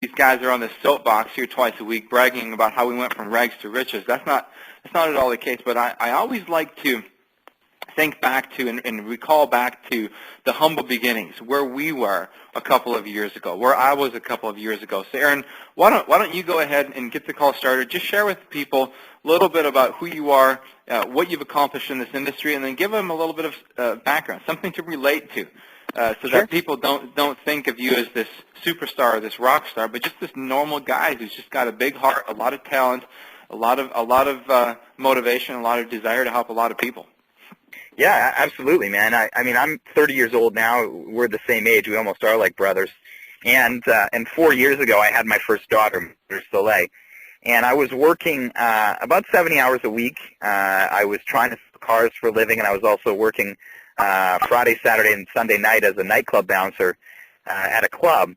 these guys are on the soapbox here twice a week bragging about how we went from rags to riches. That's not at all the case. But I always like to think back to and recall back to the humble beginnings, where we were a couple of years ago, where I was a couple of years ago. So, Aaron, why don't you go ahead and get the call started? Just share with people a little bit about who you are, what you've accomplished in this industry, and then give them a little bit of background, something to relate to, so Sure. that people don't think of you as this superstar or this rock star, but just this normal guy who's just got a big heart, a lot of talent, a lot of motivation, a lot of desire to help a lot of people. Yeah, absolutely, man. I mean, I'm 30 years old now. We're the same age. We almost are like brothers. And 4 years ago, I had my first daughter, Soleil. And I was working about 70 hours a week. I was trying to sell cars for a living, and I was also working Friday, Saturday, and Sunday night as a nightclub bouncer at a club.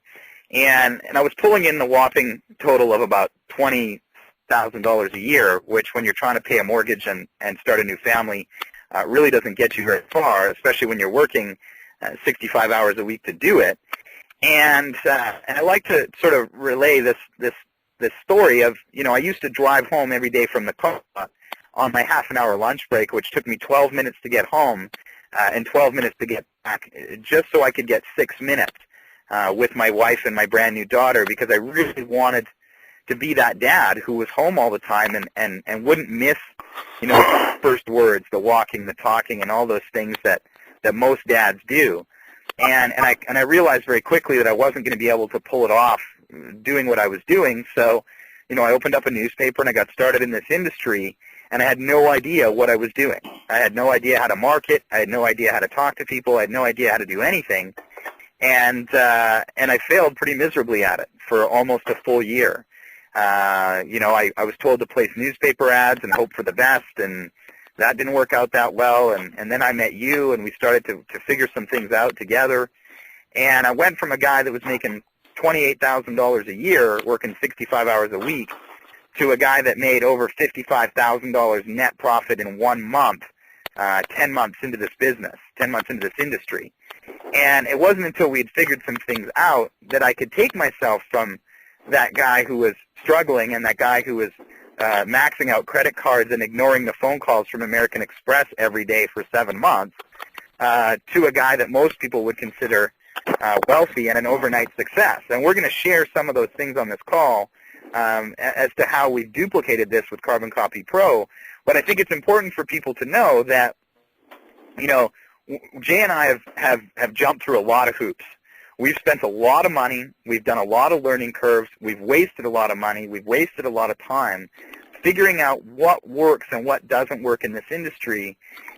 And I was pulling in the whopping total of about $20,000 a year, which when you're trying to pay a mortgage and start a new family, really doesn't get you very far, especially when you're working 65 hours a week to do it. And I like to sort of relay this story of, I used to drive home every day from the car on my half-an-hour lunch break, which took me 12 minutes to get home and 12 minutes to get back, just so I could get 6 minutes with my wife and my brand-new daughter, because I really wanted to be that dad who was home all the time and wouldn't miss, the first words, the walking, the talking, and all those things that most dads do. And I realized very quickly that I wasn't going to be able to pull it off doing what I was doing. So, I opened up a newspaper and I got started in this industry, and I had no idea what I was doing. I had no idea how to market. I had no idea how to talk to people. I had no idea how to do anything. And I failed pretty miserably at it for almost a full year. I was told to place newspaper ads and hope for the best, and that didn't work out that well. And then I met you, and we started to figure some things out together. And I went from a guy that was making $28,000 a year, working 65 hours a week, to a guy that made over $55,000 net profit in 1 month, 10 months into this business, 10 months into this industry. And it wasn't until we had figured some things out that I could take myself from that guy who was struggling and that guy who was maxing out credit cards and ignoring the phone calls from American Express every day for 7 months to a guy that most people would consider wealthy and an overnight success. And we're going to share some of those things on this call as to how we duplicated this with Carbon Copy Pro. But I think it's important for people to know that, Jay and I have jumped through a lot of hoops. We've spent a lot of money. We've done a lot of learning curves. We've wasted a lot of money. We've wasted a lot of time figuring out what works and what doesn't work in this industry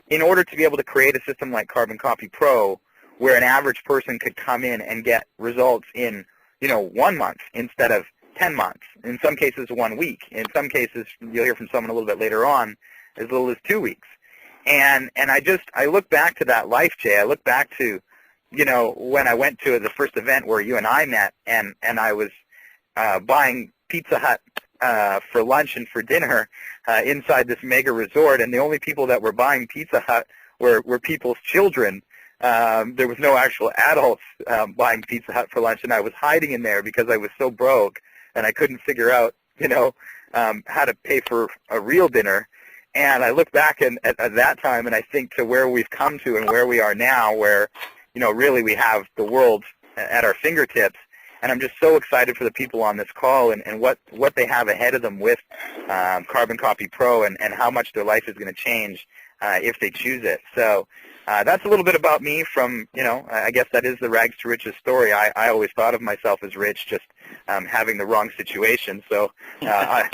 in order to be able to create a system like Carbon Copy Pro where an average person could come in and get results in, 1 month instead of 10 months. In some cases, 1 week. In some cases, you'll hear from someone a little bit later on, as little as 2 weeks. And I look back to that life, Jay. I look back to, when I went to the first event where you and I met, and I was buying Pizza Hut for lunch and for dinner inside this mega resort, and the only people that were buying Pizza Hut were people's children. There was no actual adults buying Pizza Hut for lunch, and I was hiding in there because I was so broke, and I couldn't figure out, how to pay for a real dinner. And I look back at that time, and I think to where we've come to and where we are now, where really we have the world at our fingertips. And I'm just so excited for the people on this call and what they have ahead of them with Carbon Copy Pro and how much their life is going to change if they choose it. So that's a little bit about me from, I guess that is the rags to riches story. I always thought of myself as rich, just having the wrong situation. So I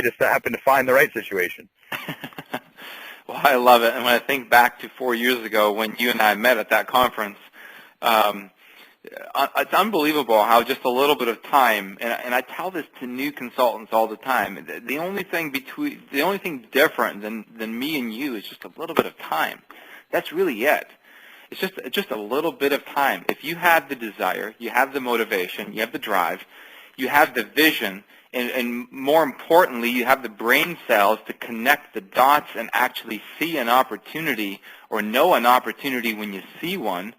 just happened to find the right situation. Well, I love it. And when I think back to 4 years ago when you and I met at that conference, it's unbelievable how just a little bit of time, and I tell this to new consultants all the time, the only thing different than me and you is just a little bit of time. That's really it. It's just a little bit of time. If you have the desire, you have the motivation, you have the drive, you have the vision, and more importantly, you have the brain cells to connect the dots and actually see an opportunity or know an opportunity when you see one,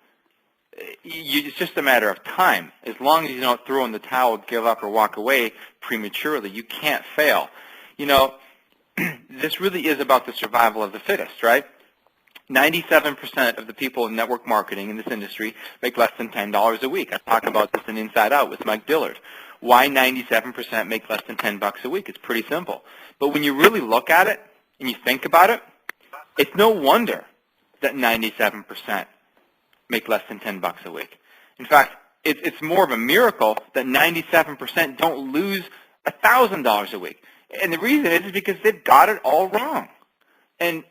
it's just a matter of time. As long as you don't throw in the towel, give up, or walk away prematurely, you can't fail. You know, this really is about the survival of the fittest, right? 97% of the people in network marketing in this industry make less than $10 a week. I talk about this in Inside Out with Mike Dillard. Why 97% make less than $10 a week? It's pretty simple. But when you really look at it and you think about it, it's no wonder that 97% make less than $10 a week. In fact, it's more of a miracle that 97% don't lose $1,000 a week. And the reason is because they've got it all wrong. And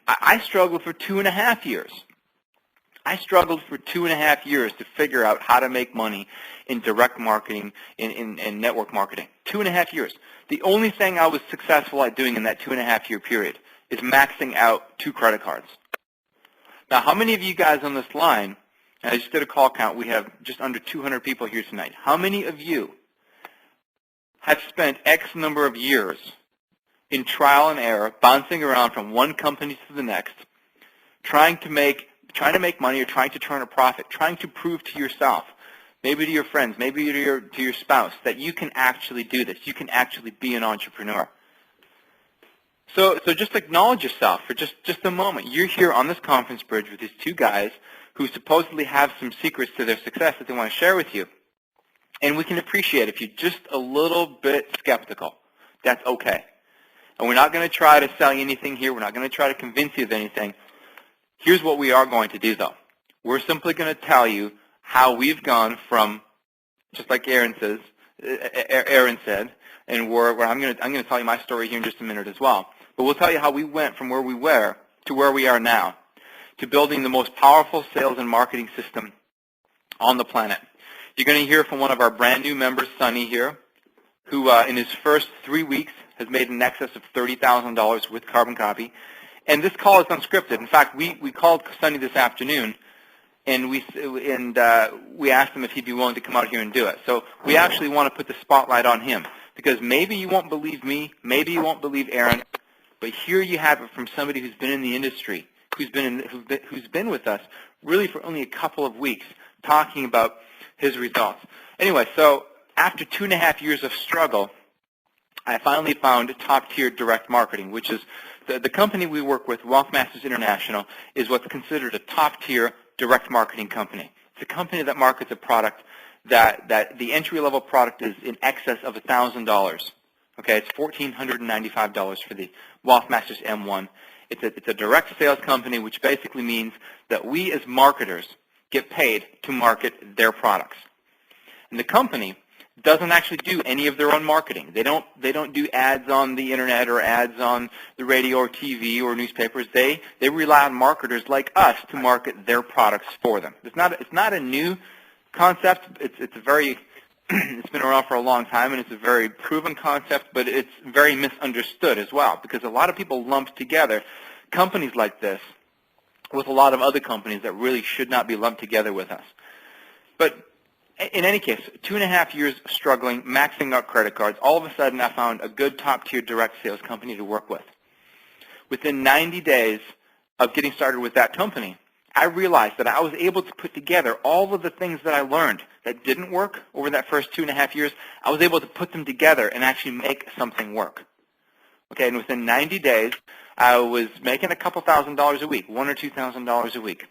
I struggled for 2.5 years. I struggled for 2.5 years to figure out how to make money in direct marketing, in network marketing. 2.5 years. The only thing I was successful at doing in that 2.5-year period is maxing out 2 credit cards. Now, how many of you guys on this line, and I just did a call count, we have just under 200 people here tonight. How many of you have spent X number of years in trial and error, bouncing around from one company to the next, trying to make money or trying to turn a profit, trying to prove to yourself, maybe to your friends, maybe to your spouse, that you can actually do this, you can actually be an entrepreneur? So just acknowledge yourself for just a moment. You're here on this conference bridge with these 2 guys who supposedly have some secrets to their success that they want to share with you. And we can appreciate if you're just a little bit skeptical. That's okay. And we're not going to try to sell you anything here. We're not going to try to convince you of anything. Here's what we are going to do, though. We're simply going to tell you how we've gone from, just like Aaron said, and where I'm going to tell you my story here in just a minute as well. But we'll tell you how we went from where we were to where we are now, to building the most powerful sales and marketing system on the planet. You're going to hear from one of our brand new members, Sonny here, who in his first 3 weeks has made in excess of $30,000 with Carbon Copy. And this call is unscripted. In fact, we called Sonny this afternoon, and we asked him if he'd be willing to come out here and do it. So we actually want to put the spotlight on him, because maybe you won't believe me, maybe you won't believe Aaron, but here you have it from somebody who's been in the industry, who's been with us really for only a couple of weeks, talking about his results. Anyway, so after 2.5 years of struggle, I finally found top-tier direct marketing, which is the company we work with, Wealth Masters International, is what's considered a top-tier direct marketing company. It's a company that markets a product that the entry-level product is in excess of $1,000. Okay, it's $1,495 for the Wealth Masters M1. It's a direct sales company, which basically means that we as marketers get paid to market their products. And the company doesn't actually do any of their own marketing. They don't do ads on the internet or ads on the radio or TV or newspapers. They rely on marketers like us to market their products for them. It's not a new concept. It's a very it's been around for a long time, and it's a very proven concept, but it's very misunderstood as well, because a lot of people lump together companies like this with a lot of other companies that really should not be lumped together with us. But in any case, 2.5 years struggling, maxing out credit cards, all of a sudden I found a good top-tier direct sales company to work with. Within 90 days of getting started with that company, I realized that I was able to put together all of the things that I learned that didn't work over that first 2.5 years. I was able to put them together and actually make something work. Okay, and within 90 days, I was making a couple $1,000s a week, $1,000 or $2,000 a week.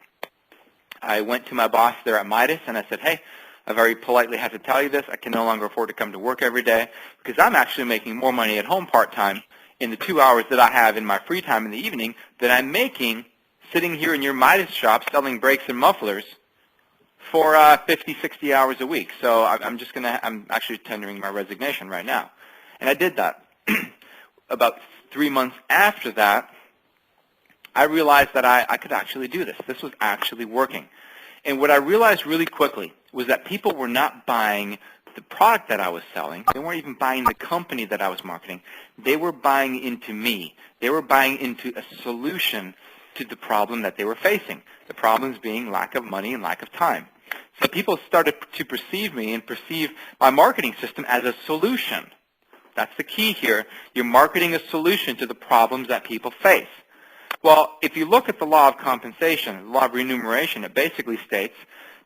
I went to my boss there at Midas, and I said, hey, I very politely have to tell you this. I can no longer afford to come to work every day because I'm actually making more money at home part-time in the 2 hours that I have in my free time in the evening than I'm making sitting here in your Midas shop selling brakes and mufflers for 50, 60 hours a week. So I'm actually tendering my resignation right now. And I did that. About 3 months after that, I realized that I could actually do this. This was actually working. And what I realized really quickly was that people were not buying the product that I was selling. They weren't even buying the company that I was marketing. They were buying into me. They were buying into a solution to the problem that they were facing, the problems being lack of money and lack of time. So people started to perceive me and perceive my marketing system as a solution. That's the key here. You're marketing a solution to the problems that people face. Well, if you look at the law of compensation, the law of remuneration, it basically states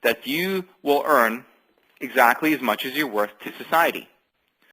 that you will earn exactly as much as you're worth to society.